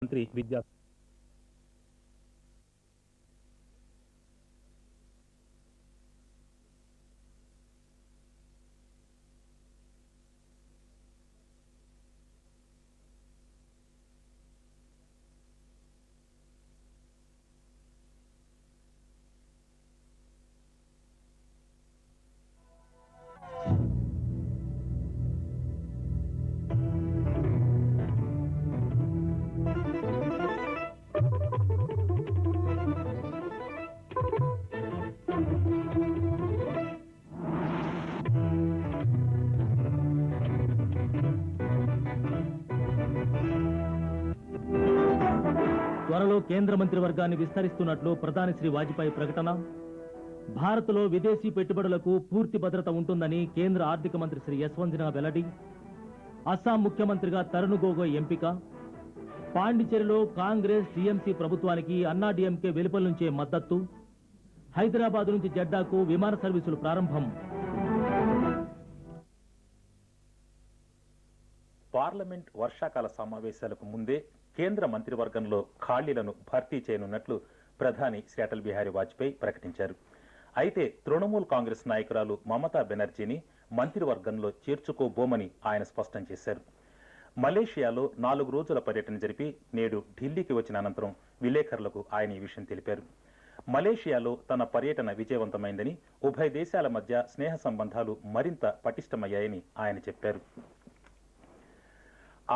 मंत्री विद्या త్వరలో కేంద్ర మంత్రివర్గాన్ని విస్తరిస్తున్నట్లు ప్రధాని శ్రీ వాజ్పేయి ప్రకటన. భారత్లో విదేశీ పెట్టుబడులకు పూర్తి భద్రత ఉంటుందని కేంద్ర ఆర్థిక మంత్రి శ్రీ యశ్వంత్ సిన్హా వెల్లడి. అస్సాం ముఖ్యమంత్రిగా తరుణ్ గొగోయ్ ఎంపిక. పాండిచేరిలో కాంగ్రెస్ టీఎంసీ ప్రభుత్వానికి అన్నాడీఎంకే వెలుపల నుంచే మద్దతు. హైదరాబాద్ నుంచి జెడ్డాకు విమాన సర్వీసులు ప్రారంభం. పార్లమెంట్ వర్షాకాల సమావేశాలకు ముందే కేంద్ర మంత్రివర్గంలో ఖాళీలను భర్తీ చేయనున్నట్లు ప్రధాని శ్రీ అటల్ బిహారీ వాజ్పేయి ప్రకటించారు. అయితే తృణమూల్ కాంగ్రెస్ నాయకురాలు మమతా బెనర్జీని మంత్రివర్గంలో చేర్చుకోబోమని ఆయన స్పష్టం చేశారు. మలేషియాలో 4 రోజుల పర్యటన జరిపి నేడు ఢిల్లీకి వచ్చిన అనంతరం విలేకరులకు ఆయన ఈ విషయం తెలిపారు. మలేషియాలో తన పర్యటన విజయవంతమైందని, ఉభయ దేశాల మధ్య స్నేహ సంబంధాలు మరింత పటిష్టమయ్యాయని ఆయన చెప్పారు.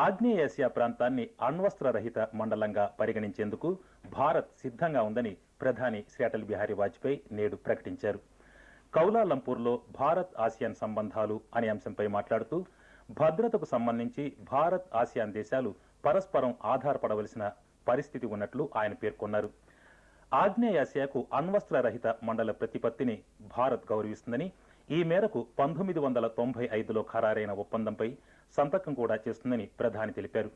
ఆగ్నేయాసియా ప్రాంతాన్ని అణ్వస్త్రరహిత మండలంగా పరిగణించేందుకు భారత్ సిద్ధంగా ఉందని ప్రధాని శ్రీ అటల్ బిహారీ వాజ్పేయి నేడు ప్రకటించారు. కౌలాలంపూర్లో భారత్ ఆసియాన్ సంబంధాలు అనే అంశంపై మాట్లాడుతూ, భద్రతకు సంబంధించి భారత్ ఆసియాన్ దేశాలు పరస్పరం ఆధారపడవలసిన పరిస్థితి ఉన్నట్లు ఆయన పేర్కొన్నారు. ఆగ్నేయాసియాకు అణ్వస్త్రరహిత మండల ప్రతిపత్తిని భారత్ గౌరవిస్తుందని, ఈ మేరకు 1995లో ఖరారైన ఒప్పందంపై సంతకం కూడా చేస్తుందని ప్రధాని తెలిపారు.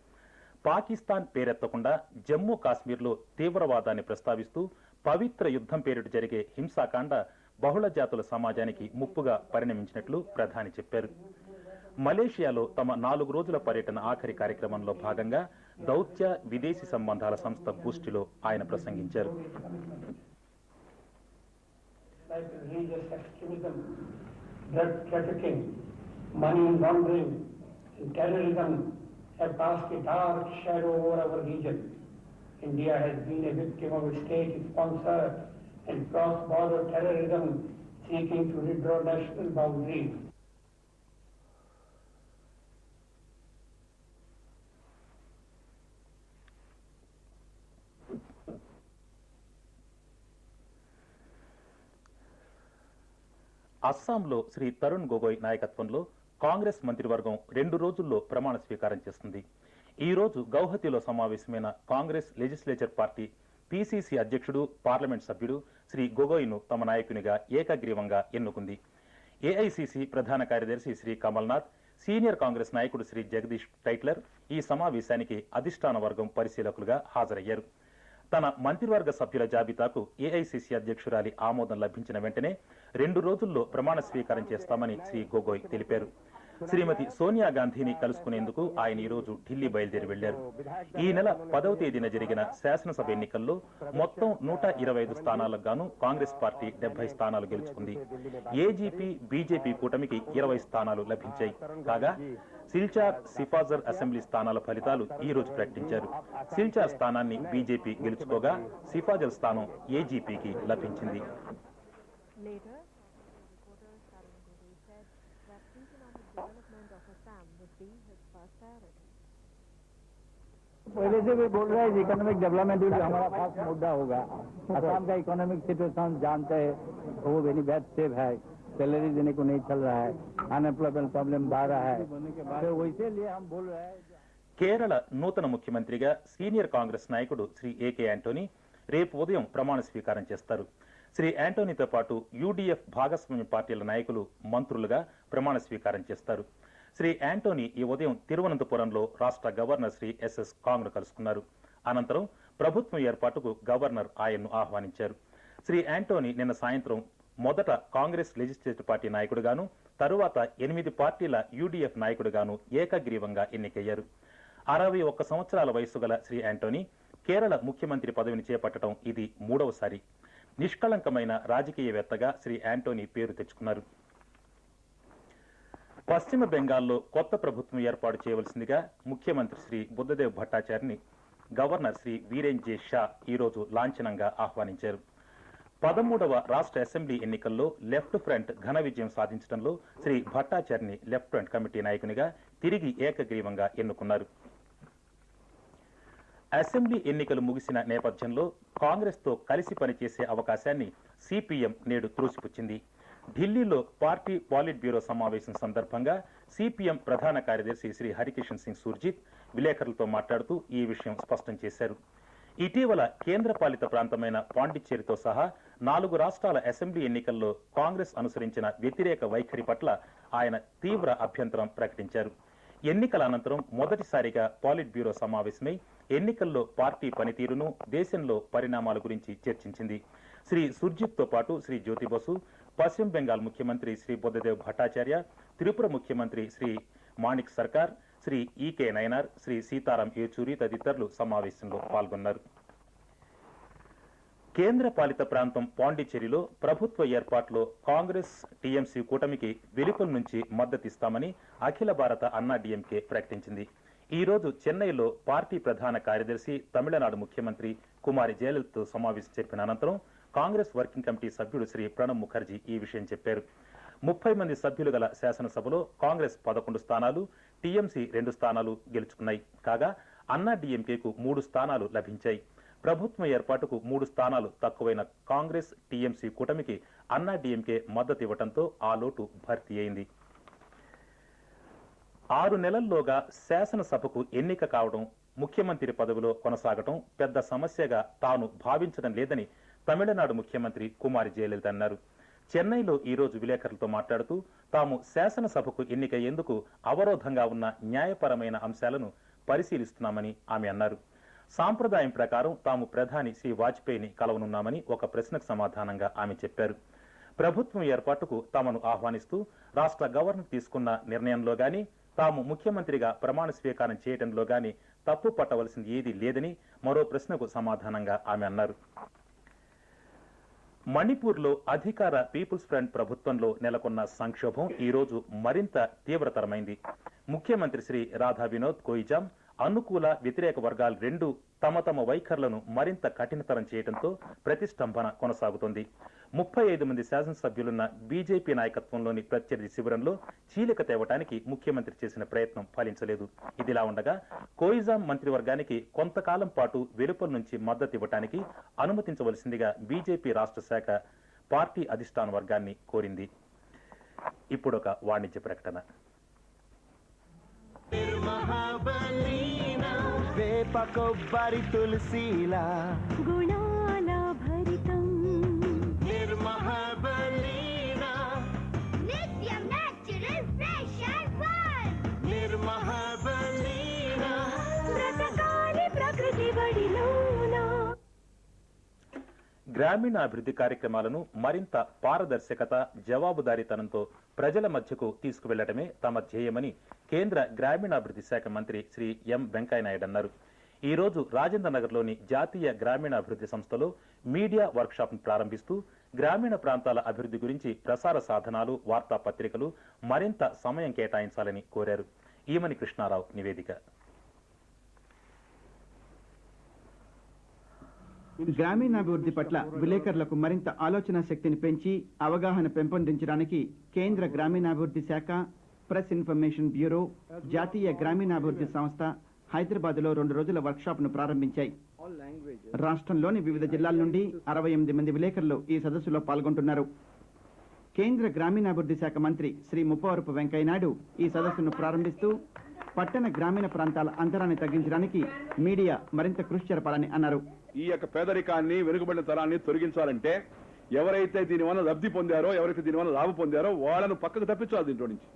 పాకిస్తాన్ పేరెత్తకుండా జమ్మూ కాశ్మీర్లో తీవ్రవాదాన్ని ప్రస్తావిస్తూ పవిత్ర యుద్ధం పేరిట జరిగే హింసాకాండ బహుళ జాతుల సమాజానికి ముప్పుగా పరిణమించినట్లు ప్రధాని చెప్పారు. మలేషియాలో తమ 4 రోజుల పర్యటన ఆఖరి కార్యక్రమంలో భాగంగా దౌత్య విదేశీ సంబంధాల సంస్థ గోష్ఠిలో ఆయన ప్రసంగించారు. Terrorism have cast a dark shadow over our region. India has been a victim of state-sponsored and cross-border terrorism seeking to redraw national boundaries. అస్సాంలో శ్రీ తరుణ్ గొగోయ్ నాయకత్వంలో కాంగ్రెస్ మంత్రివర్గం 2 రోజుల్లో ప్రమాణ స్వీకారం చేస్తుంది. ఈ రోజు గౌహతిలో సమావేశమైన కాంగ్రెస్ లెజిస్లేచర్ పార్టీ పిసిసి అధ్యక్షుడు, పార్లమెంట్ సభ్యుడు శ్రీ గొగోయ్ను తమ నాయకునిగా ఏకగ్రీవంగా ఎన్నుకుంది. ఏఐసిసి ప్రధాన కార్యదర్శి శ్రీ కమల్నాథ్, సీనియర్ కాంగ్రెస్ నాయకుడు శ్రీ జగదీష్ టైట్లర్ ఈ సమావేశానికి అధిష్టాన వర్గం పరిశీలకులుగా హాజరయ్యారు. తన మంత్రివర్గ సభ్యుల జాబితాకు ఏఐసిసి అధ్యక్షురాలి ఆమోదం లభించిన వెంటనే 2 రోజుల్లో ప్రమాణ స్వీకారం చేస్తామని శ్రీ గొగోయ్ తెలిపారు. శ్రీమతి సోనియా గాంధీని కలుసుకునేందుకు ఆయన ఈ రోజు ఢిల్లీ బయలుదేరి వెళ్లారు. ఈ నెల 10వ తేదీన జరిగిన శాసనసభ ఎన్నికల్లో మొత్తం 125 స్థానాలకు గాను కాంగ్రెస్ పార్టీ 70 స్థానాలు గెలుచుకుంది. ఏజీపీ, బీజేపీ కూటమికి 20 స్థానాలు లభించాయి. కాగా సిల్చార్, సిఫాజర్ అసెంబ్లీ స్థానాల ఫలితాలు ఈ రోజు ప్రకటించారు. సిల్చార్ స్థానాన్ని బీజేపీ గెలుచుకోగా సిఫాజర్ స్థానం ఏజీపీకి లభించింది. पहले से भी बोल रहा है इकोनॉमिक डेवलपमेंट भी हमारा खास मुद्दा होगा। असम का इकोनॉमिक सिचुएशन जानते हैं, वो वेरी बैड स्टेप है, सैलरी देने को नहीं चल रहा है, अनएम्प्लॉयमेंट प्रॉब्लम बढ़ रहा है, तो वैसे लिए हम बोल रहे हैं. కేరళ నూతన ముఖ్యమంత్రిగా సీనియర్ కాంగ్రెస్ నాయకుడు శ్రీ ఏకే యాంటోనీ రేపు ఉదయం ప్రమాణ స్వీకారం చేస్తారు. శ్రీ యాంటోనీతో పాటు యూడీఎఫ్ భాగస్వామ్య పార్టీల నాయకులు మంత్రులుగా ప్రమాణ స్వీకారం చేస్తారు. శ్రీ యాంటోనీ ఈ ఉదయం తిరువనంతపురంలో రాష్ట్ర గవర్నర్ శ్రీ ఎస్ఎస్ కాంగ్ను కలుసుకున్నారు. అనంతరం ప్రభుత్వం ఏర్పాటుకు గవర్నర్ ఆయన్ను ఆహ్వానించారు. శ్రీ యాంటోనీ నిన్న సాయంత్రం మొదట కాంగ్రెస్ లెజిస్లేటివ్ పార్టీ నాయకుడిగాను, తరువాత 8 పార్టీల యూడీఎఫ్ నాయకుడిగాను ఏకగ్రీవంగా ఎన్నికయ్యారు. 61 సంవత్సరాల వయసు గల శ్రీ యాంటోనీ కేరళ ముఖ్యమంత్రి పదవిని చేపట్టడం ఇది 3వసారి. నిష్కళంకమైన రాజకీయవేత్తగా శ్రీ యాంటోనీ పేరు తెచ్చుకున్నారు. పశ్చిమ బెంగాల్లో కొత్త ప్రభుత్వం ఏర్పాటు చేయవలసిందిగా ముఖ్యమంత్రి శ్రీ బుద్ధదేవ్ భట్టాచార్యని గవర్నర్ శ్రీ వీరేన్ జే షా ఈరోజు లాంఛనంగా ఆహ్వానించారు. 13వ రాష్ట్ర అసెంబ్లీ ఎన్నికల్లో లెఫ్ట్ ఫ్రంట్ ఘన విజయం సాధించడంలో శ్రీ భట్టాచార్యని లెఫ్ట్ ఫ్రంట్ కమిటీ నాయకునిగా తిరిగి ఏకగ్రీవంగా ఎన్నుకున్నారు. అసెంబ్లీ ఎన్నికలు ముగిసిన నేపథ్యంలో కాంగ్రెస్తో కలిసి పనిచేసే అవకాశాన్ని సిపిఎం నేడు త్రోసిపుచ్చింది. ఢిల్లీలో పార్టీ పాలిట్ బ్యూరో సమావేశం సందర్భంగా సిపిఎం ప్రధాన కార్యదర్శి శ్రీ హరికిషన్ సింగ్ సుర్జిత్ విలేకరులతో మాట్లాడుతూ ఈ విషయం స్పష్టం చేశారు. ఇటీవల కేంద్ర పాలిత ప్రాంతమైన పాండిచ్చేరితో సహా 4 రాష్ట్రాల అసెంబ్లీ ఎన్నికల్లో కాంగ్రెస్ అనుసరించిన వ్యతిరేక వైఖరి పట్ల ఆయన తీవ్ర అభ్యంతరం ప్రకటించారు. ఎన్నికల అనంతరం మొదటిసారిగా పాలిట్ బ్యూరో సమావేశమై ఎన్నికల్లో పార్టీ పనితీరును, దేశంలో పరిణామాల గురించి చర్చించింది. శ్రీ సుర్జిత్ తో పాటు శ్రీ జ్యోతి బసు, పశ్చిమ బెంగాల్ ముఖ్యమంత్రి శ్రీ బుద్ధదేవ్ భట్టాచార్య, త్రిపుర ముఖ్యమంత్రి శ్రీ మాణిక్ సర్కార్, శ్రీ ఈకే నయనార్, శ్రీ సీతారాం యేచూరి తదితరులు సమావేశంలో పాల్గొన్నారు. కేంద్ర పాలిత ప్రాంతం పాండిచ్చేరిలో ప్రభుత్వ ఏర్పాటులో కాంగ్రెస్ టీఎంసీ కూటమికి వెలుపల నుంచి మద్దతిస్తామని అఖిల భారత అన్నా డీఎంకే ప్రకటించింది. ఈ రోజు చెన్నైలో పార్టీ ప్రధాన కార్యదర్శి, తమిళనాడు ముఖ్యమంత్రి కుమారి జయలలితతో సమావేశం జరిపిన అనంతరం కాంగ్రెస్ వర్కింగ్ కమిటీ సభ్యుడు శ్రీ ప్రణబ్ ముఖర్జీ ఈ విషయం చెప్పారు. 30 మంది సభ్యులు గల శాసనసభలో కాంగ్రెస్ 11 స్థానాలు, టీఎంసీ 2 స్థానాలు గెలుచుకున్నాయి. కాగా అన్నా డీఎంకేకు 3 స్థానాలు లభించాయి. ప్రభుత్వం ఏర్పాటుకు 3 స్థానాలు తక్కువైన కాంగ్రెస్ టీఎంసీ కూటమికి అన్నా డీఎంకే మద్దతు ఇవ్వడంతో ఆ లోటు భర్తీ అయింది. 6 నెలల్లోగా శాసనసభకు ఎన్నిక కావడం, ముఖ్యమంత్రి పదవిలో కొనసాగటం పెద్ద సమస్యగా తాను భావించడం లేదని తమిళనాడు ముఖ్యమంత్రి కుమారి జయలలిత అన్నారు. చెన్నైలో ఈ రోజు విలేకరులతో మాట్లాడుతూ తాము శాసనసభకు ఎన్నికయ్యేందుకు అవరోధంగా ఉన్న న్యాయపరమైన అంశాలను పరిశీలిస్తున్నామని ఆమె అన్నారు. సాంప్రదాయం ప్రకారం తాము ప్రధాని శ్రీ వాజ్పేయిని కలవనున్నామని ఒక ప్రశ్నకు సమాధానంగా ఆమె చెప్పారు. ప్రభుత్వం ఏర్పాటుకు తమను ఆహ్వానిస్తూ రాష్ట్ర గవర్నర్ తీసుకున్న నిర్ణయంలో గాని, తాము ముఖ్యమంత్రిగా ప్రమాణ స్వీకారం చేయడంలో గాని తప్పు పట్టవలసింది ఏదీ లేదని మరో ప్రశ్నకు సమాధానంగా ఆమె అన్నారు. మణిపూర్లో అధికార పీపుల్స్ ఫ్రంట్ ప్రభుత్వంలో నెలకొన్న సంక్షోభం ఈ రోజు మరింత తీవ్రతరమైంది. ముఖ్యమంత్రి శ్రీ రాధా వినోద్ కోయిజాం, అనుకూల వ్యతిరేక వర్గాలు రెండూ తమ తమ వైఖరులను మరింత కఠినతరం చేయడంతో ప్రతిష్టంభన కొనసాగుతోంది. 35 మంది శాసనసభ్యులున్న బీజేపీ నాయకత్వంలోని ప్రత్యర్థి శిబిరంలో చీలిక తేవటానికి ముఖ్యమంత్రి చేసిన ప్రయత్నం ఫలించలేదు. ఇదిలా ఉండగా కోయిజాం మంత్రివర్గానికి కొంతకాలం పాటు వెలుపల నుంచి మద్దతు ఇవ్వటానికి అనుమతించవలసిందిగా బీజేపీ రాష్ట్ర శాఖ పార్టీ అధిష్టాన వర్గాన్ని కోరింది. ఇప్పుడొక వాణిజ్య ప్రకటన. వేప కొబ్బరి తులసీలా గుణాల భరితం నిర్మహాబలీనా నిత్యం నేచురల్ ఫ్రెష్ అండ్ ఫైన్ నిర్మహాబలీనా బ్రతకాలి ప్రకృతి బడిలోనా. గ్రామీణాభివృద్ధి కార్యక్రమాలను మరింత పారదర్శకత, జవాబుదారీతనంతో ప్రజల మధ్యకు తీసుకువెళ్లడమే తమ ధ్యేయమని కేంద్ర గ్రామీణాభివృద్ధి శాఖ మంత్రి శ్రీ ఎం వెంకయ్యనాయుడు అన్నారు. ఈ రోజు రాజేంద్ర నగర్లోని జాతీయ గ్రామీణాభివృద్ధి సంస్థలో మీడియా వర్క్షాప్ను ప్రారంభిస్తూ గ్రామీణ ప్రాంతాల అభివృద్ధి గురించి ప్రసార సాధనాలు, వార్తాపత్రికలు మరింత సమయం కేటాయించాలని కోరారు. ఈమని కృష్ణారావు నివేదిక. గ్రామీణాభివృద్ధి పట్ల విలేకరులకు మరింత ఆలోచన శక్తిని పెంచి అవగాహన పెంపొందించడానికి కేంద్ర గ్రామీణాభివృద్ధి శాఖ, ప్రెస్ ఇన్ఫర్మేషన్ బ్యూరో, జాతీయ గ్రామీణాభివృద్ధి సంస్థ హైదరాబాద్లో 2 రోజుల వర్క్షాప్ను ప్రారంభించాయి. రాష్ట్రంలోని వివిధ జిల్లాల నుండి 68 మంది విలేకరులు ఈ సదస్సులో పాల్గొంటున్నారు. కేంద్ర గ్రామీణాభివృద్ధి శాఖ మంత్రి శ్రీ ముప్పవరపు వెంకయ్యనాయుడు ఈ సదస్సును ప్రారంభిస్తూ పట్టణ గ్రామీణ ప్రాంతాల అంతరాన్ని తగ్గించడానికి మీడియా మరింత కృషి జరపాలని అన్నారు. ఈ యొక్క పేదరికాన్ని, వెనుకబడిన తరాన్ని తొలగించాలంటే ఎవరైతే దీనివల్ల లబ్ధి పొందారో, ఎవరైతే దీనివల్ల లాభం పొందారో వాళ్ళను పక్కకు తప్పించాలి దీంట్లో నుంచి.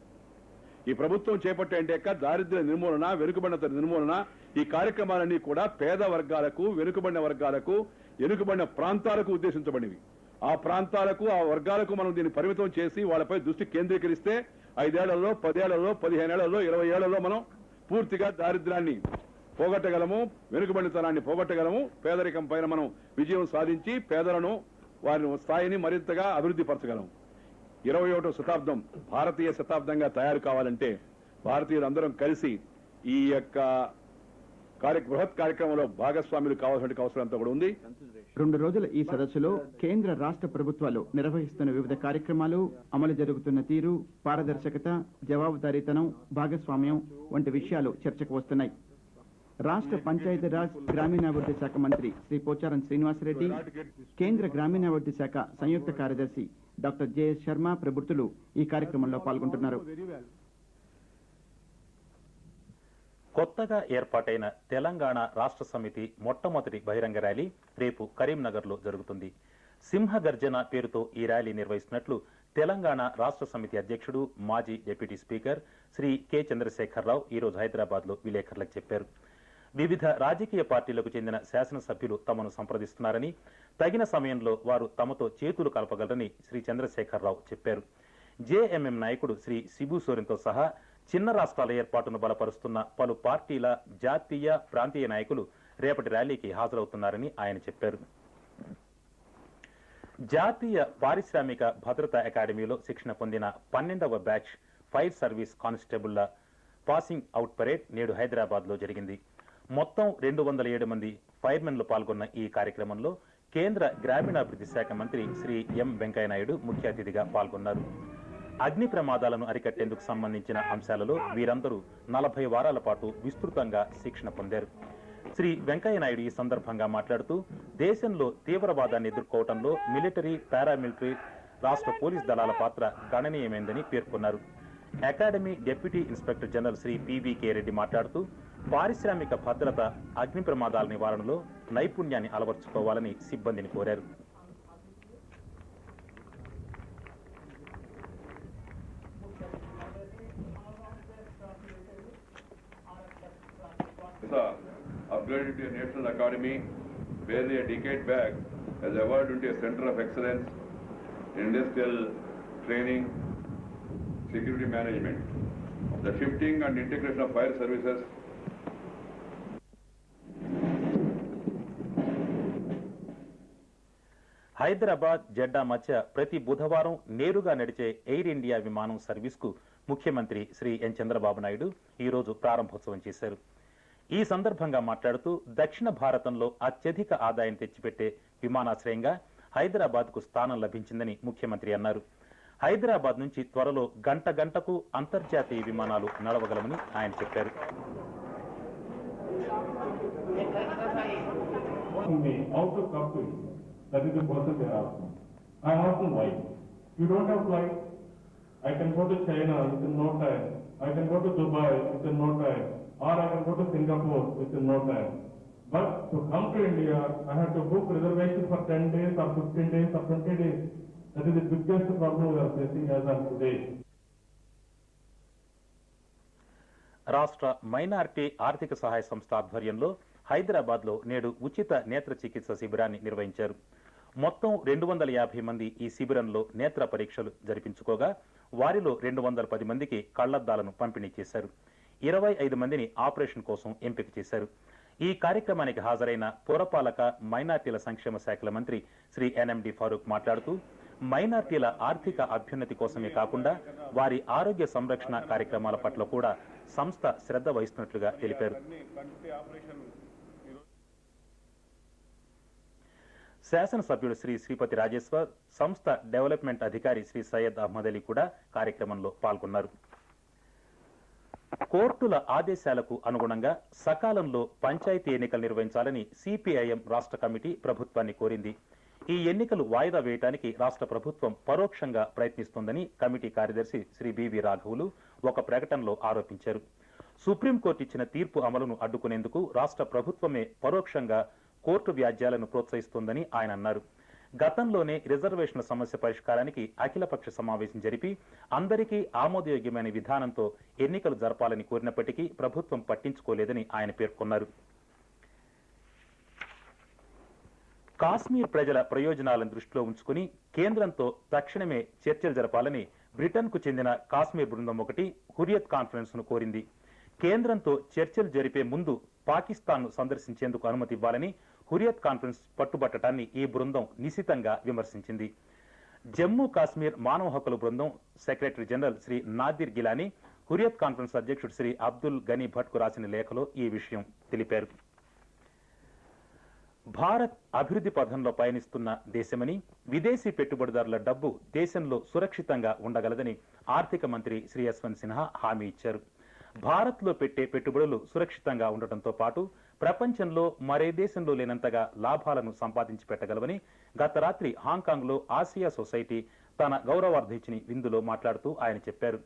ఈ ప్రభుత్వం చేపట్టే దారిద్ర్య నిర్మూలన, వెనుకబడిన నిర్మూలన, ఈ కార్యక్రమాలన్నీ కూడా పేద వర్గాలకు, వెనుకబడిన వర్గాలకు, వెనుకబడిన ప్రాంతాలకు ఉద్దేశించబడినవి. ఆ ప్రాంతాలకు, ఆ వర్గాలకు మనం దీన్ని పరిమితం చేసి వాళ్ళపై దృష్టి కేంద్రీకరిస్తే 5 ఏళ్లలో, 10 ఏళ్లలో, 15 ఏళ్లలో, 20 ఏళ్లలో మనం పూర్తిగా దారిద్ర్యాన్ని పోగొట్టగలము, వెనుకబడితనాన్ని పోగొట్టగలము. పేదరికం పైన మనం విజయం సాధించి పేదలను వారి స్థాయిని మరింతగా అభివృద్ధి పరచగలం. 21వ శతాబ్దం భారతీయ శతాబ్దంగా తయారు కావాలంటే భారతీయులందరం కలిసి ఈ యొక్క బృహత్ కార్యక్రమంలో భాగస్వాములు కావాల్సిన అవసరం అంతా కూడా ఉంది. 2 రోజుల ఈ సదస్సులో కేంద్ర రాష్ట్ర ప్రభుత్వాలు నిర్వహిస్తున్న వివిధ కార్యక్రమాలు, అమలు జరుగుతున్న తీరు, పారదర్శకత, జవాబుదారీతనం, భాగస్వామ్యం వంటి విషయాలు చర్చకు వస్తున్నాయి. రాష్ట్ర పంచాయతీరాజ్ గ్రామీణాభివృద్ధి శాఖ మంత్రి శ్రీ పోచారం శ్రీనివాసరెడ్డి, కేంద్ర గ్రామీణాభివృద్ధి శాఖ సంయుక్త కార్యదర్శి డాక్టర్ జేఎస్ శర్మ ప్రభుత్వాలు ఈ కార్యక్రమంలో పాల్గొంటున్నారు. కొత్తగా ఏర్పాటైన తెలంగాణ రాష్ట్ర సమితి మొట్టమొదటి బహిరంగ ర్యాలీ రేపు కరీంనగర్లో జరుగుతుంది. సింహగర్జన పేరుతో ఈ ర్యాలీ నిర్వహిస్తున్నట్లు తెలంగాణ రాష్ట్ర సమితి అధ్యక్షుడు, మాజీ deputy speaker Shri K Chandrasekhara Rao ఈరోజు హైదరాబాద్లో విలేకరులకు చెప్పారు. వివిధ రాజకీయ పార్టీలకు చెందిన శాసనసభ్యులు తమను సంప్రదిస్తున్నారని, తగిన సమయంలో వారు తమతో చేతులు కలపగలరని శ్రీ చంద్రశేఖరరావు చెప్పారు. జేఎంఎం నాయకుడు శ్రీ శిబు సోరెన్తో సహా చిన్న రాష్ట్రాల ఏర్పాటును బలపరుస్తున్న పలు పార్టీల జాతీయ, ప్రాంతీయ నాయకులు రేపటి ర్యాలీకి హాజరవుతున్నారని ఆయన చెప్పారు. జాతీయ పారిశ్రామిక భద్రతా అకాడమీలో శిక్షణ పొందిన 12వ బ్యాచ్ ఫైర్ సర్వీస్ కానిస్టేబుళ్ల పాసింగ్ అవుట్ పరేడ్ నేడు హైదరాబాద్లో జరిగింది. మొత్తం 207 మంది ఫైర్మెన్లు పాల్గొన్న ఈ కార్యక్రమంలో కేంద్ర గ్రామీణాభివృద్ధి శాఖ మంత్రి శ్రీ ఎం వెంకయ్యనాయుడు ముఖ్య అతిథిగా పాల్గొన్నారు. అగ్ని ప్రమాదాలను అరికట్టేందుకు సంబంధించిన అంశాలలో వీరందరూ 40 వారాల పాటు విస్తృతంగా శిక్షణ పొందారు. శ్రీ వెంకయ్యనాయుడు ఈ సందర్భంగా మాట్లాడుతూ దేశంలో తీవ్రవాదాన్ని ఎదుర్కోవడంలో మిలిటరీ, పారామిలిటరీ, రాష్ట్ర పోలీస్ దళాల పాత్ర గణనీయమైందని పేర్కొన్నారు. Academy deputy inspector general Shri PVK Reddy మాట్లాడుతూ పారిశ్రామిక భద్రత, అగ్ని ప్రమాదాల నివారణలో నైపుణ్యాన్ని అలవర్చుకోవాలని సిబ్బందిని కోరారు. Upgraded to a national academy, barely a decade back, has evolved into a center of excellence in industrial training, security management. The shifting and integration of fire services Hyderabad, Jeddah మధ్య ప్రతి బుధవారం నేరుగా నడిచే ఎయిర్ ఇండియా విమానం సర్వీస్కు ముఖ్యమంత్రి శ్రీ ఎన్ చంద్రబాబు నాయుడు ఈరోజు ప్రారంభోత్సవం చేశారు. ఈ సందర్భంగా మాట్లాడుతూ దక్షిణ భారతంలో అత్యధిక ఆదాయం తెచ్చిపెట్టే విమానాశ్రయంగా హైదరాబాద్కు స్థానం లభించిందని ముఖ్యమంత్రి అన్నారు. హైదరాబాద్ నుంచి త్వరలో గంటకు అంతర్జాతీయ విమానాలు నడవగలమని ఆయన చెప్పారు. That is the person they are asking. I ask them why. You don't have flight. I can go to China within no time. I can go to Dubai within no time. Or I can go to Singapore within no time. But to come to India, I have to book reservation for 10 days or 15 days or 20 days. That is the biggest problem we are facing as of today. రాష్ట్ర minority ఆర్థిక సహాయ సంస్థ ఆధ్వర్యంలో హైదరాబాద్లో నేడు ఉచిత నేత్ర చికిత్స శిబిరాన్ని నిర్వహించారు. మొత్తం 250 మంది ఈ శిబిరంలో నేత్ర పరీక్షలు జరిపించుకోగా వారిలో 210 మందికి కళ్లద్దాలను పంపిణీ చేశారు. 25 మందిని ఆపరేషన్ కోసం ఎంపిక చేశారు. ఈ కార్యక్రమానికి హాజరైన పురపాలక, మైనార్టీల సంక్షేమ శాఖల మంత్రి శ్రీ ఎన్ఎండి ఫారూక్ మాట్లాడుతూ మైనార్టీల ఆర్థిక అభ్యున్నతి కోసమే కాకుండా వారి ఆరోగ్య సంరక్షణ కార్యక్రమాల పట్ల కూడా సంస్థ శ్రద్ధ వహిస్తున్నట్లుగా తెలిపారు. శాసనసభ్యుడు శ్రీ శ్రీపతి రాజేశ్వర్, సంస్థ డెవలప్మెంట్ అధికారి శ్రీ సయ్యద్ అహ్మద్ అలీ కూడా కార్యక్రమంలో పాల్గొన్నారు. కోర్టుల ఆదేశాలకు అనుగుణంగా సకాలంలో పంచాయతీ ఎన్నికలు నిర్వహించాలని సిపిఐఎం రాష్ట్ర కమిటీ ప్రభుత్వాన్ని కోరింది. ఈ ఎన్నికలు వాయిదా వేయడానికి రాష్ట్ర ప్రభుత్వం పరోక్షంగా ప్రయత్నిస్తోందని కమిటీ కార్యదర్శి శ్రీ బివి రాఘవులు ఒక ప్రకటనలో ఆరోపించారు. సుప్రీంకోర్టు ఇచ్చిన తీర్పు అమలును అడ్డుకునేందుకు రాష్ట్ర ప్రభుత్వమే పరోక్షంగా కోర్టు వ్యాజ్యాలను ప్రోత్సహిస్తోందని ఆయన అన్నారు. గతంలోనే రిజర్వేషన్ల సమస్య పరిష్కారానికి అఖిలపక్ష సమావేశం జరిపి అందరికీ ఆమోదయోగ్యమైన విధానంతో ఎన్నికలు జరపాలని కోరినప్పటికీ ప్రభుత్వం పట్టించుకోలేదని ఆయన పేర్కొన్నారు. కాశ్మీర్ ప్రజల ప్రయోజనాలను దృష్టిలో ఉంచుకుని కేంద్రంతో తక్షణమే చర్చలు జరపాలని బ్రిటన్కు చెందిన కాశ్మీర్ బృందం ఒకటి హురియత్ కాన్ఫరెన్స్ ను కోరింది. కేంద్రంతో చర్చలు జరిపే ముందు పాకిస్తాన్ను సందర్శించేందుకు అనుమతి ఇవ్వాలని హురియత్ కాన్ఫరెన్స్ పట్టుబట్టడాన్ని ఈ బృందం నిశితంగా విమర్శించింది. జమ్మూ కాశ్మీర్ మానవ హక్కుల బృందం secretary general Shri Nadir Gilani Hurriyat conference అధ్యక్షుడు శ్రీ అబ్దుల్ గనీ భట్కు రాసిన లేఖలో ఈ విషయం తెలిపారు. భారత్ అభివృద్ధి పథంలో పయనిస్తున్న దేశమని, విదేశీ పెట్టుబడిదారుల డబ్బు దేశంలో సురక్షితంగా ఉండగలదని ఆర్థిక మంత్రి శ్రీ యశ్వంత్ సిన్హా హామీ ఇచ్చారు. భారత్లో పెట్టే పెట్టుబడులు సురక్షితంగా ఉండటంతో పాటు ప్రపంచంలో మరే దేశంలో లేనంతగా లాభాలను సంపాదించి పెట్టగలవని గత రాత్రి హాంకాంగ్లో ఆసియా సొసైటీ తన గౌరవార్ధించిన విందులో మాట్లాడుతూ ఆయన చెప్పారు.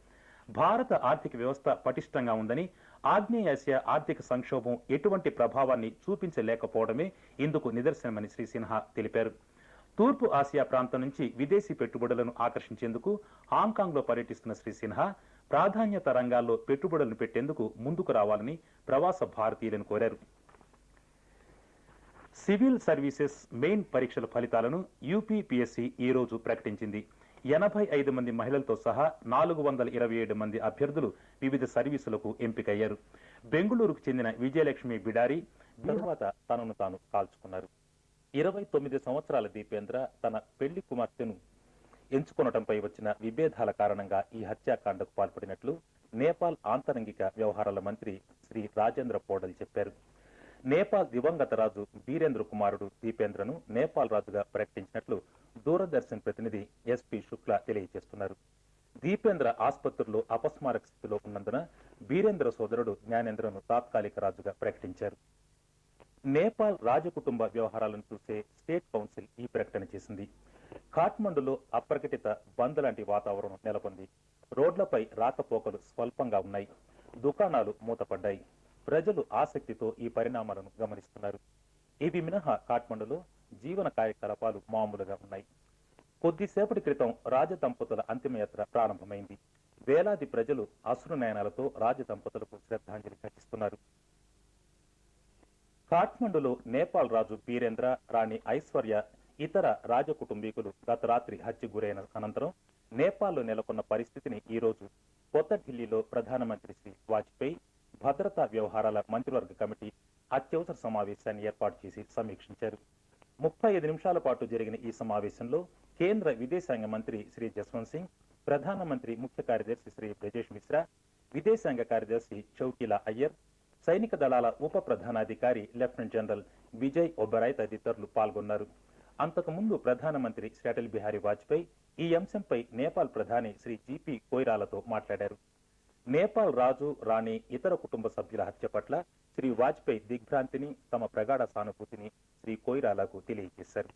భారత ఆర్థిక వ్యవస్థ పటిష్టంగా ఉందని, ఆగ్నేయాసియా ఆర్థిక సంక్షోభం ఎటువంటి ప్రభావాన్ని చూపించలేకపోవడమే ఇందుకు నిదర్శనమని శ్రీ సిన్హా తెలిపారు. తూర్పు ఆసియా ప్రాంతం నుంచి విదేశీ పెట్టుబడులను ఆకర్షించేందుకు హాంకాంగ్లో పర్యటిస్తున్న శ్రీ సిన్హా ప్రాధాన్యత రంగాల్లో పెట్టుబడులను పెట్టేందుకు ముందుకు రావాలని ప్రవాస భారతీయులను కోరారు. సివిల్ సర్వీసెస్ మెయిన్ పరీక్షల ఫలితాలను యూపీపీఎస్సీ ఈ రోజు ప్రకటించింది. 85 మంది మహిళలతో సహా 427 మంది అభ్యర్థులు వివిధ సర్వీసులకు ఎంపికయ్యారు. బెంగళూరుకు చెందిన విజయలక్ష్మి బిడారి తర్వాత తనను తాను కాల్చుకున్నారు. 29 సంవత్సరాల దీపేంద్ర తన పెళ్లి కుమార్తెను ఎంచుకొనటంపై వచ్చిన విభేదాల కారణంగా ఈ హత్యాకాండకు పాల్పడినట్లు నేపాల్ ఆంతరంగిక వ్యవహారాల మంత్రి శ్రీ రాజేంద్ర పోడల్ చెప్పారు. నేపాల్ దివంగత రాజు బీరేంద్ర కుమారుడు దీపేంద్రను నేపాల్ రాజుగా ప్రకటించినట్లు దూరదర్శన్ ప్రతినిధి ఎస్పీ శుక్లా తెలియజేస్తున్నారు. దీపేంద్ర ఆసుపత్రిలో అపస్మారక స్థితిలో ఉన్నందున బీరేంద్ర సోదరుడు జ్ఞానేంద్రను తాత్కాలిక రాజుగా ప్రకటించారు. నేపాల్ రాజకుటుంబ వ్యవహారాలను చూసే స్టేట్ కౌన్సిల్ ఈ ప్రకటన చేసింది. ఖాట్మండులో అప్రకటిత బంద్ లాంటి వాతావరణం నెలకొంది. రోడ్లపై రాకపోకలు స్వల్పంగా ఉన్నాయి. దుకాణాలు మూతపడ్డాయి. ప్రజలు ఆసక్తితో ఈ పరిణామాలను గమనిస్తున్నారు. ఇవి మినహా ఖాట్మండులో జీవన కార్యకలాపాలు మామూలుగా ఉన్నాయి. కొద్దిసేపటి క్రితం రాజదంపతుల అంతిమయాత్ర ప్రారంభమైంది. వేలాది ప్రజలు అశ్రు నయనాలతో రాజదంపతులకు శ్రద్ధాంజలి ఘటిస్తున్నారు. ఖాట్మండులో నేపాల్ రాజు బీరేంద్ర, రాణి ఐశ్వర్య, ఇతర రాజ కుటుంబీకులు గత రాత్రి హత్య గురైన అనంతరం నేపాల్లో నెలకొన్న పరిస్థితిని ఈ రోజు కొత్త ఢిల్లీలో ప్రధానమంత్రి శ్రీ వాజ్పేయి భద్రతా వ్యవహారాల మంత్రివర్గ కమిటీ అత్యవసర సమావేశాన్ని ఏర్పాటు చేసి సమీక్షించారు. 35 నిమిషాల పాటు జరిగిన ఈ సమావేశంలో కేంద్ర విదేశాంగ మంత్రి శ్రీ జస్వంత్ సింగ్, ప్రధానమంత్రి ముఖ్య కార్యదర్శి శ్రీ బ్రజేష్ మిశ్రా, విదేశాంగ కార్యదర్శి చౌకీలా అయ్యర్, సైనిక దళాల ఉప ప్రధానాధికారి లెఫ్టినెంట్ జనరల్ విజయ్ ఒబెరాయ్ తదితరులు పాల్గొన్నారు. అంతకుముందు ప్రధానమంత్రి శ్రీ అటల్ బిహారీ వాజ్పేయి ఈ అంశంపై నేపాల్ ప్రధాని శ్రీ జీపీ కోయిరాలతో మాట్లాడారు. నేపాల్ రాజు, రాణి, ఇతర కుటుంబ సభ్యుల హత్య పట్ల శ్రీ వాజ్పేయి దిగ్భ్రాంతిని, తమ ప్రగాఢ సానుభూతిని శ్రీ కోయిరాలకు తెలియజేశారు.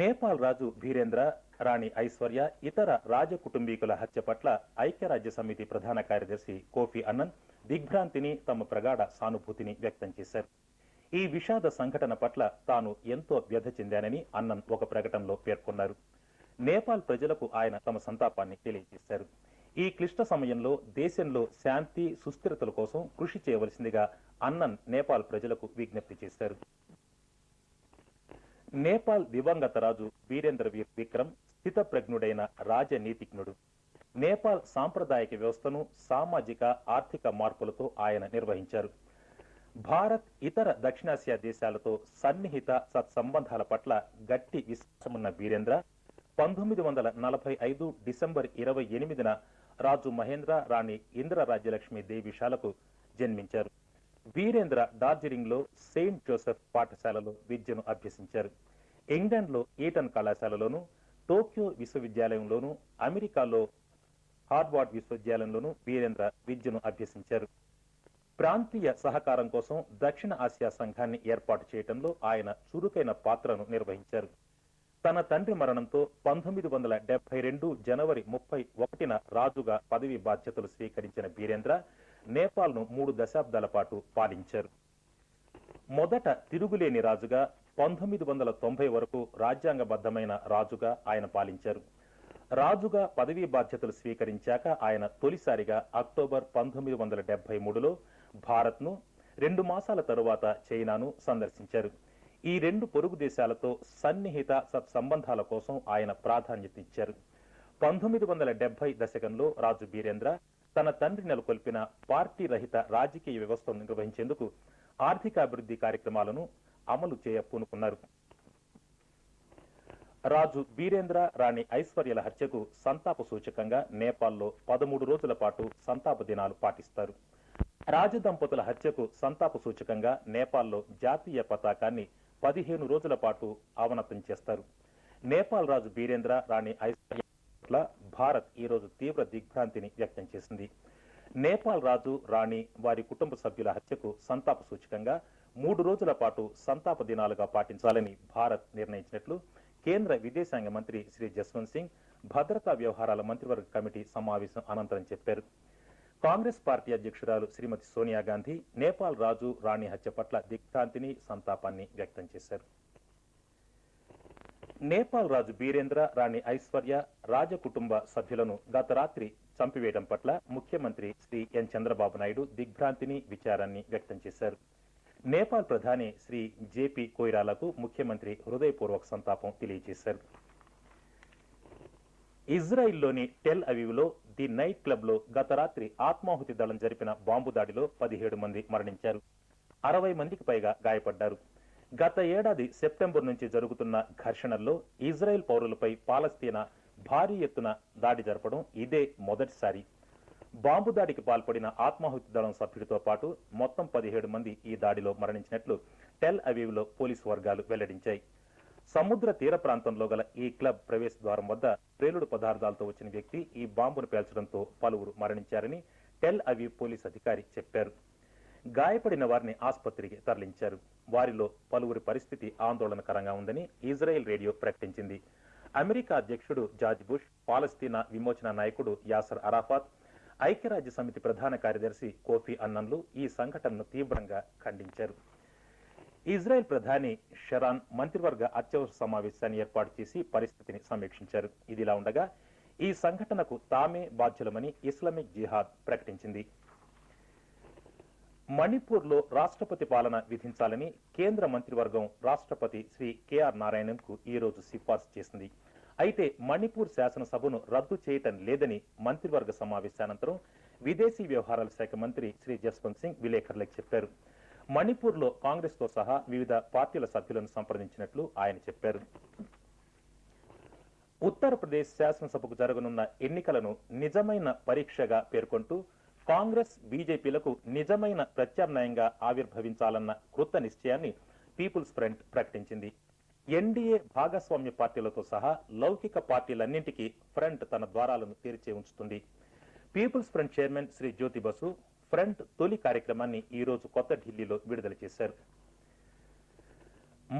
నేపాల్ రాజు బీరేంద్ర, రాణి ఐశ్వర్య, ఇతర రాజ కుటుంబీకుల హత్య పట్ల ఐక్యరాజ్య సమితి ప్రధాన కార్యదర్శి కోఫీ అన్నన్ దిగ్భ్రాంతిని, తమ ప్రగాఢ సానుభూతిని వ్యక్తం చేశారు. ఈ విషాద సంఘటన పట్ల తాను ఎంతో వ్యధ చెందానని అన్నన్ ఒక ప్రకటనలో పేర్కొన్నారు. నేపాల్ ప్రజలకు ఆయన తమ సంతాపాన్ని తెలియజేశారు. ఈ క్లిష్ట సమయంలో దేశంలో శాంతి, సుస్థిరతల కోసం కృషి చేయవలసిందిగా అన్నన్ నేపాల్ ప్రజలకు విజ్ఞప్తి చేశారు. నేపాల్ దివంగత రాజు బీరేంద్ర వీర్ విక్రమ్ స్థితప్రజ్ఞుడైన రాజనీతిజ్ఞుడు. నేపాల్ సాంప్రదాయిక వ్యవస్థను సామాజిక, ఆర్థిక మార్పులతో ఆయన నిర్వహించారు. భారత్, ఇతర దక్షిణాసియా దేశాలతో సన్నిహిత సత్సంబంధాల పట్ల గట్టి విశ్వాసమున్న బీరేంద్ర 1945 డిసెంబర్ 28న రాజు మహేంద్ర, రాణి ఇంద్ర రాజ్యలక్ష్మి దేవిశాలకు జన్మించారు. వీరేంద్ర డార్జిలింగ్లో సెయింట్ జోసెఫ్ పాఠశాలలో విద్యను అభ్యసించారు. ఇంగ్లాండ్లో ఈటన్ కళాశాలలోను, టోక్యో విశ్వవిద్యాలయంలోను, అమెరికాలో హార్వర్డ్ విశ్వవిద్యాలయంలోను వీరేంద్ర విద్యను అభ్యసించారు. ప్రాంతీయ సహకారం కోసం దక్షిణ ఆసియా సంఘాన్ని ఏర్పాటు చేయడంలో ఆయన చురుకైన పాత్రను నిర్వహించారు. తన తండ్రి మరణంతో 1972 జనవరి 31న రాజుగా పదవి బాధ్యతలు స్వీకరించిన బీరేంద్ర నేపాల్ను 3 దశాబ్దాల పాటు పాలించారు. మొదట తిరుగులేని రాజుగా, 1990 వరకు రాజ్యాంగబద్ధమైన రాజుగా ఆయన పాలించారు. రాజుగా పదవీ బాధ్యతలు స్వీకరించాక ఆయన తొలిసారిగా అక్టోబర్ 1973లో భారత్ను, 2 మాసాల తరువాత చైనాను సందర్శించారు. ఈ 2 పొరుగు దేశాలతో సన్నిహిత సత్సంబంధాల కోసం ఆయన ప్రాధాన్యత ఇచ్చారు. 1970 దశకంలో రాజు బీరేంద్ర తన తండ్రి నెలకొల్పిన పార్టీ రహిత రాజకీయ వ్యవస్థను నిర్వహించేందుకు ఆర్థికాభివృద్ధి కార్యక్రమాలను అమలు పూనుకున్నారు. రాజు బీరేంద్ర, రాణి ఐశ్వర్యల హత్యకు సంతాప సూచకంగా నేపాల్లో 13 రోజుల పాటు సంతాప దినాలు పాటిస్తారు. రాజదంపతుల హత్యకు సంతాప సూచకంగా నేపాల్లో జాతీయ పతాకాన్ని 15 రోజుల పాటు అవనతం చేస్తారు. నేపాల్ రాజు బీరేంద్ర, రాణి ఐశ్వర్య పట్ల భారత్ ఈ రోజు తీవ్ర దిగ్భ్రాంతిని వ్యక్తం చేసింది. నేపాల్ రాజు, రాణి, వారి కుటుంబ సభ్యుల హత్యకు సంతాప సూచకంగా 3 రోజుల పాటు సంతాప దినాలుగా పాటించాలని భారత్ నిర్ణయించినట్లు కేంద్ర విదేశాంగ మంత్రి శ్రీ జస్వంత్ సింగ్ భద్రతా వ్యవహారాల మంత్రివర్గ కమిటీ సమావేశం అనంతరం చెప్పారు. కాంగ్రెస్ పార్టీ అధ్యక్షురాలు శ్రీమతి సోనియా గాంధీ నేపాల్ రాజు, రాణి హత్య పట్ల దిగ్భ్రాంతిని, సంతాపాన్ని వ్యక్తం చేశారు. నేపాల్ రాజు బీరేంద్ర, రాణి ఐశ్వర్య రాజకుటుంబ సభ్యులను గత రాత్రి చంపివేయడం పట్ల ముఖ్యమంత్రి శ్రీ ఎన్ చంద్రబాబు నాయుడు దిగ్భ్రాంతిని, విచారాన్ని వ్యక్తం చేశారు. నేపాల్ ప్రధాని శ్రీ జేపీ కొయిరాలకు ముఖ్యమంత్రి హృదయపూర్వక సంతాపం తెలియజేశారు. ఇజ్రాయిల్లోని టెల్ అవీవ్లో ది నైట్ క్లబ్ లో గత రాత్రి ఆత్మాహుతి దళం జరిపిన బాంబు దాడిలో 17 మంది మరణించారు. 60 మందికి పైగా గాయపడ్డారు. గత ఏడాది సెప్టెంబర్ నుంచి జరుగుతున్న ఘర్షణల్లో ఇజ్రాయెల్ పౌరులపై పాలస్తీనా భారీ ఎత్తున దాడి జరపడం ఇదే మొదటిసారి. బాంబు దాడికి పాల్పడిన ఆత్మాహుతి దళం సభ్యుడితో పాటు మొత్తం 17 మంది ఈ దాడిలో మరణించినట్లు టెల్ అవీవ్లో పోలీసు వర్గాలు వెల్లడించాయి. సముద్ర తీర ప్రాంతంలో గల ఈ క్లబ్ ప్రవేశ ద్వారం వద్ద ప్రేలుడు పదార్థాలతో వచ్చిన వ్యక్తి ఈ బాంబును పేల్చడంతో పలువురు మరణించారని టెల్ అవీవ్ పోలీస్ అధికారి చెప్పారు. గాయపడిన వారిని ఆసుపత్రికి తరలించారు. వారిలో పలువురి పరిస్థితి ఆందోళనకరంగా ఉందని ఇజ్రాయెల్ రేడియో ప్రకటించింది. అమెరికా అధ్యక్షుడు జార్జ్ బుష్, పాలస్తీనా విమోచన నాయకుడు యాసర్ అరాఫాత్, ఐక్యరాజ్య సమితి ప్రధాన కార్యదర్శి కోఫీ అన్నన్లు ఈ సంఘటనను తీవ్రంగా ఖండించారు. ఇజ్రాయెల్ ప్రధాని షరాన్ మంత్రివర్గ అత్యవసర సమావేశాన్ని ఏర్పాటు చేసి పరిస్థితిని సమీక్షించారు. ఇదిలా ఉండగా ఈ సంఘటనకు తామే బాధ్యులమని ఇస్లామిక్ జిహాద్ ప్రకటించింది. మణిపూర్లో రాష్ట్రపతి పాలన విధించాలని కేంద్ర మంత్రివర్గం రాష్ట్రపతి శ్రీ కెఆర్ నారాయణన్కు ఈ రోజు సిఫార్సు చేసింది. అయితే మణిపూర్ శాసనసభను రద్దు చేయటం లేదని మంత్రివర్గ సమావేశానంతరం విదేశీ వ్యవహారాల శాఖ మంత్రి శ్రీ జస్వంత్ సింగ్ విలేకరులకు చెప్పారు. మణిపూర్లో కాంగ్రెస్ తో సహా వివిధ పార్టీల సభ్యులను సంప్రదించినట్లు ఆయన చెప్పారు. ఉత్తరప్రదేశ్ శాసనసభకు జరగనున్న ఎన్నికలను నిజమైన పరీక్షగా పేర్కొంటూ కాంగ్రెస్, బీజేపీలకు నిజమైన ప్రత్యామ్నాయంగా ఆవిర్భవించాలన్న కృత నిశ్చయాన్ని పీపుల్స్ ఫ్రంట్ ప్రకటించింది. ఎన్డీఏ భాగస్వామ్య పార్టీలతో సహా లౌకిక పార్టీలన్నింటికీ ఫ్రంట్ తన ద్వారాలను తెరిచే ఉంచుతుంది. పీపుల్స్ ఫ్రంట్ చైర్మన్ శ్రీ జ్యోతి బసు ఫ్రంట్ తొలి కార్యక్రమాన్ని ఈ రోజు కొత్త ఢిల్లీలో విడుదల చేశారు.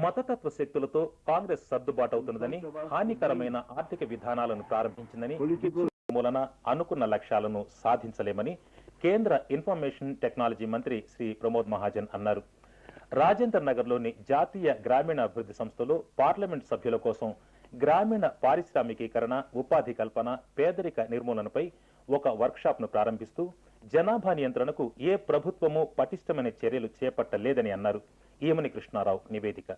మతతత్వ శక్తులతో కాంగ్రెస్ సర్దుబాటు అవుతున్నదని, హానికరమైన ఆర్థిక విధానాలను ప్రారంభించిందని, మూలన అనుకున్న లక్ష్యాలను సాధించలేమని కేంద్ర ఇన్ఫర్మేషన్ టెక్నాలజీ మంత్రి శ్రీ ప్రమోద్ మహాజన్ అన్నారు. రాజేందర్ నగర్ లోని జాతీయ గ్రామీణాభివృద్ధి సంస్థలో పార్లమెంట్ సభ్యుల కోసం గ్రామీణ పారిశ్రామికీకరణ, ఉపాధి కల్పన, పేదరిక నిర్మూలనపై ఒక వర్క్షాప్ ను ప్రారంభిస్తూ జనాభా నియంత్రణకు ఏ ప్రభుత్వము పటిష్టమైన చర్యలు చేపట్టలేదని అన్నారు. ఈమని కృష్ణారావు నివేదిక.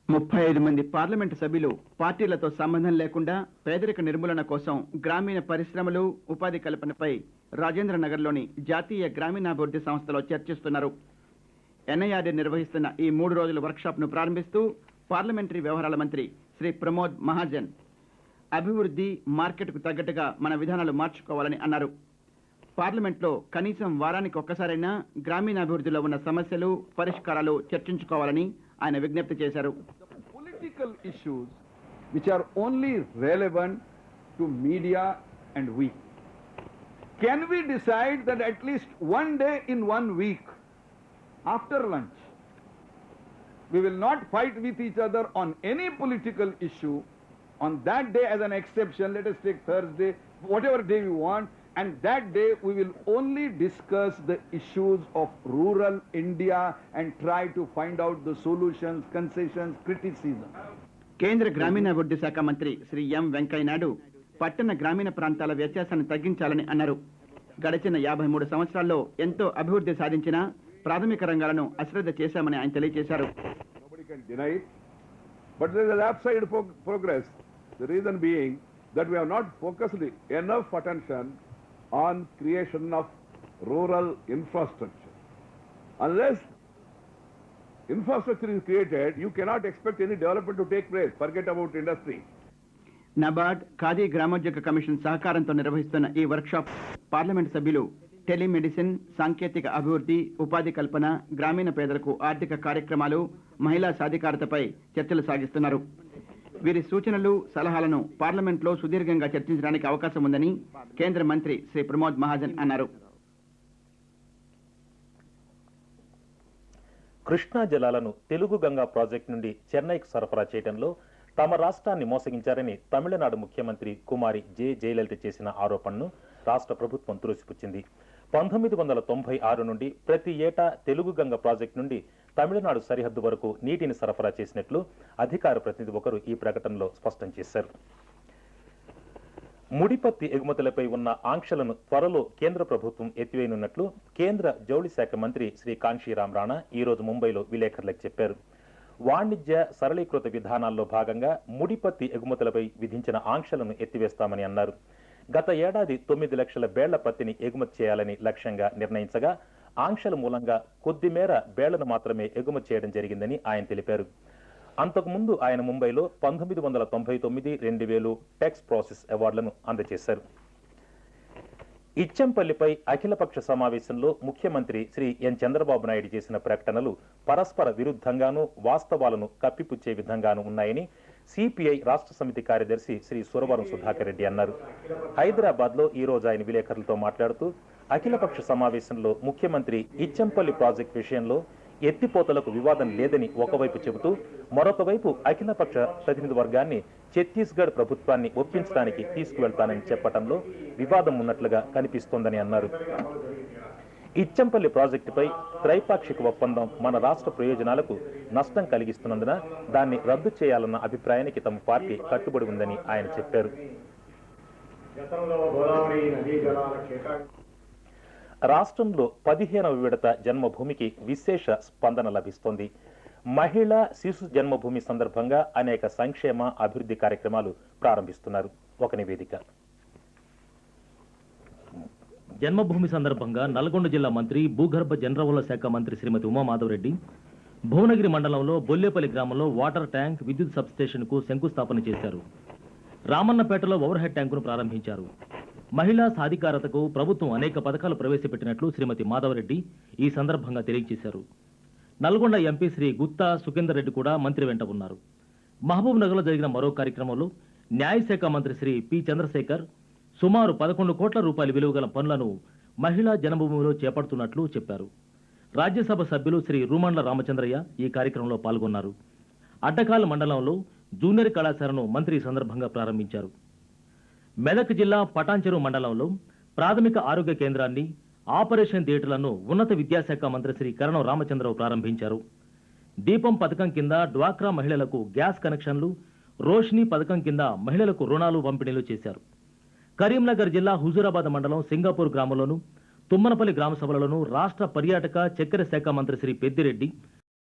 35 మంది పార్లమెంటు సభ్యులు పార్టీలతో సంబంధం లేకుండా పేదరిక నిర్మూలన కోసం గ్రామీణ పరిశ్రమలు, ఉపాధి కల్పనపై రాజేంద్ర నగర్లోని జాతీయ గ్రామీణాభివృద్ధి సంస్థలో చర్చిస్తున్నారు. ఎన్ఐఆర్డీ నిర్వహిస్తున్న ఈ 3 రోజుల వర్క్షాప్ ను ప్రారంభిస్తూ పార్లమెంటరీ వ్యవహారాల మంత్రి శ్రీ ప్రమోద్ మహాజన్ అభివృద్ధి, మార్కెట్కు తగ్గట్టుగా మన విధానాలు మార్చుకోవాలని అన్నారు. పార్లమెంట్లో కనీసం వారానికి ఒక్కసారైనా గ్రామీణాభివృద్ధిలో ఉన్న సమస్యలు, పరిష్కారాలు చర్చించుకోవాలని ఆయన విజ్ఞప్తి చేశారు. Political issues which are only relevant to media and we. Can we decide that at least one day in 1 week after lunch we will not fight with each other on any political issue? On that day as an exception, let us take Thursday, whatever day we want, and that day we will only discuss the issues of rural India and try to find out the solutions, concessions, criticism. కేంద్ర గ్రామీణాభివృద్ధి శాఖ మంత్రి శ్రీ ఎం వెంకయ్య నాయుడు పట్టణ గ్రామీణ ప్రాంతాల వ్యత్యాసాన్ని తగ్గించాలని అన్నారు. గడిచిన 53 సంవత్సరాల్లో ఎంతో అభివృద్ధి సాధించిన ప్రాథమిక రంగాలను అశ్రద్ధ చేశామని ఆయన తెలియజేశారు. Nobody can deny it, but there is upside progress. The reason being that we have not focused enough attention on creation of rural infrastructure. Unless infrastructure is created, you cannot expect any development to take place. Forget about industry. NABARD khadi Gramodyog commission సహకారంతో నిర్వహిస్తున్న ఈ workshop parliament సభ్యులు telemedicine, సాంకేతిక అభివృద్ధి, ఉపాధి కల్పన, గ్రామీణ పేదలకు ఆర్థిక కార్యక్రమాలు, మహిళా సాధికారతపై చర్చలు సాగిస్తున్నారు. వీరి సూచనలు, సలహాలను పార్లమెంట్లో సుదీర్ఘంగా చర్చించడానికి అవకాశం ఉందని కేంద్ర మంత్రి శ్రీ ప్రమోద్ మహాజన్ అన్నారు. కృష్ణా జలాలను తెలుగు గంగా ప్రాజెక్టు నుండి చెన్నైకి సరఫరా చేయడంలో తమ రాష్ట్రాన్ని మోసగించారని తమిళనాడు ముఖ్యమంత్రి కుమారి జె జయలలిత చేసిన ఆరోపణను రాష్ట్ర ప్రభుత్వం త్రోసిపుచ్చింది. 1996 నుండి ప్రతి ఏటా తెలుగు గంగ ప్రాజెక్టు నుండి తమిళనాడు సరిహద్దు వరకు నీటిని సరఫరా చేసినట్లు అధికార ప్రతినిధి ఒకరు ఈ ప్రకటనలో స్పష్టం చేశారు. ముడిపత్తి ఎగుమతులపై ఉన్న ఆంక్షలను త్వరలో కేంద్ర ప్రభుత్వం ఎత్తివేయనున్నట్లు కేంద్ర జౌళి శాఖ మంత్రి శ్రీ కాంశీరామ్ రాణా ఈ రోజు ముంబైలో విలేకరులకు చెప్పారు. వాణిజ్య సరళీకృత విధానాల్లో భాగంగా ముడిపత్తి ఎగుమతులపై విధించిన ఆంక్షలను ఎత్తివేస్తామని అన్నారు. గత ఏడాది 9 లక్షల బేళ్ల పత్తిని ఎగుమతి చేయాలని లక్ష్యంగా నిర్ణయించగా ఆంక్షల మూలంగా కొద్ది మేర బేళ్లను మాత్రమే ఎగుమతి చేయడం జరిగిందని ఆయన తెలిపారు. అంతకుముందు ఆయన ముంబైలో 1999, 2000 టెక్స్ ప్రాసెస్ అవార్డులను అందజేశారు. ఇచ్చంపల్లిపై అఖిలపక్ష సమావేశంలో ముఖ్యమంత్రి శ్రీ ఎన్ చంద్రబాబు నాయుడు చేసిన ప్రకటనలు పరస్పర విరుద్ధంగానూ వాస్తవాలను కప్పిపుచ్చే విధంగానూ ఉన్నాయని సిపిఐ రాష్ట్ర సమితి కార్యదర్శి శ్రీ సురవరం సుధాకర్ రెడ్డి అన్నారు. హైదరాబాద్ లో ఈ రోజు ఆయన విలేకరులతో మాట్లాడుతూ అఖిలపక్ష సమావేశంలో ముఖ్యమంత్రి ఇచ్చంపల్లి ప్రాజెక్టు విషయంలో ఎత్తిపోతలకు వివాదం లేదని ఒకవైపు చెబుతూ మరొక వైపు అఖిలపక్ష ప్రతినిధి వర్గాన్ని ఛత్తీస్గఢ్ ప్రభుత్వాన్ని ఒప్పించడానికి తీసుకువెళ్తానని చెప్పడంలో వివాదం ఉన్నట్లుగా కనిపిస్తోందని అన్నారు. ఇచ్చంపల్లి ప్రాజెక్టుపై త్రైపాక్షిక ఒప్పందం మన రాష్ట్ర ప్రయోజనాలకు నష్టం కలిగిస్తున్నందున దాన్ని రద్దు చేయాలన్న అభిప్రాయానికి తమ పార్టీ కట్టుబడి ఉందని ఆయన చెప్పారు. రాష్ట్రంలో 15వ విడత జన్మభూమికి విశేష స్పందన లభిస్తోంది. మహిళా శిశు జన్మభూమి సందర్భంగా అనేక సంక్షేమ అభివృద్ధి కార్యక్రమాలు ప్రారంభిస్తున్నారు. ఒక నివేదిక. జన్మభూమి సందర్భంగా నల్గొండ జిల్లా మంత్రి, భూగర్భ జలవనరుల శాఖ మంత్రి శ్రీమతి ఉమామాధవరెడ్డి భువనగిరి మండలంలో బొల్లేపల్లి గ్రామంలో వాటర్ ట్యాంక్, విద్యుత్ సబ్స్టేషన్కు శంకుస్థాపన చేశారు. రామన్నపేటలో ఓవర్ హెడ్ ట్యాంకును ప్రారంభించారు. మహిళా సాధికారతకు ప్రభుత్వం అనేక పథకాలు ప్రవేశపెట్టినట్లు శ్రీమతి మాధవరెడ్డి ఈ సందర్భంగా తెలియజేశారు. నల్గొండ ఎంపీ శ్రీ గుత్తా సుఖేందర్ రెడ్డి కూడా మంత్రి వెంట ఉన్నారు. మహబూబ్ నగర్లో జరిగిన మరో కార్యక్రమంలో న్యాయశాఖ మంత్రి శ్రీ పి చంద్రశేఖర్ సుమారు 11 కోట్ల రూపాయల విలువ గల పనులను మహిళా జన్మభూమిలో చేపడుతున్నట్లు చెప్పారు. రాజ్యసభ సభ్యులు శ్రీ రూమండ్ల రామచంద్రయ్య ఈ కార్యక్రమంలో పాల్గొన్నారు. అడ్డకాల్ మండలంలో జూనియర్ కళాశాలను మంత్రి ఈ సందర్భంగా ప్రారంభించారు. మెదక్ జిల్లా పటాన్చెరు మండలంలో ప్రాథమిక ఆరోగ్య కేంద్రాన్ని, ఆపరేషన్ థియేటర్లను ఉన్నత విద్యాశాఖ మంత్రి శ్రీ కరణం రామచంద్రరావు ప్రారంభించారు. దీపం పథకం కింద డ్వాక్రా మహిళలకు గ్యాస్ కనెక్షన్లు, రోష్ని పథకం కింద మహిళలకు రుణాలు పంపిణీలు చేశారు. కరీంనగర్ జిల్లా హుజూరాబాద్ మండలం సింగాపూర్ గ్రామంలోను, తుమ్మనపల్లి గ్రామ సభలలోను రాష్ట్ర పర్యాటక చక్కెర శాఖ మంత్రి శ్రీ పెద్దిరెడ్డి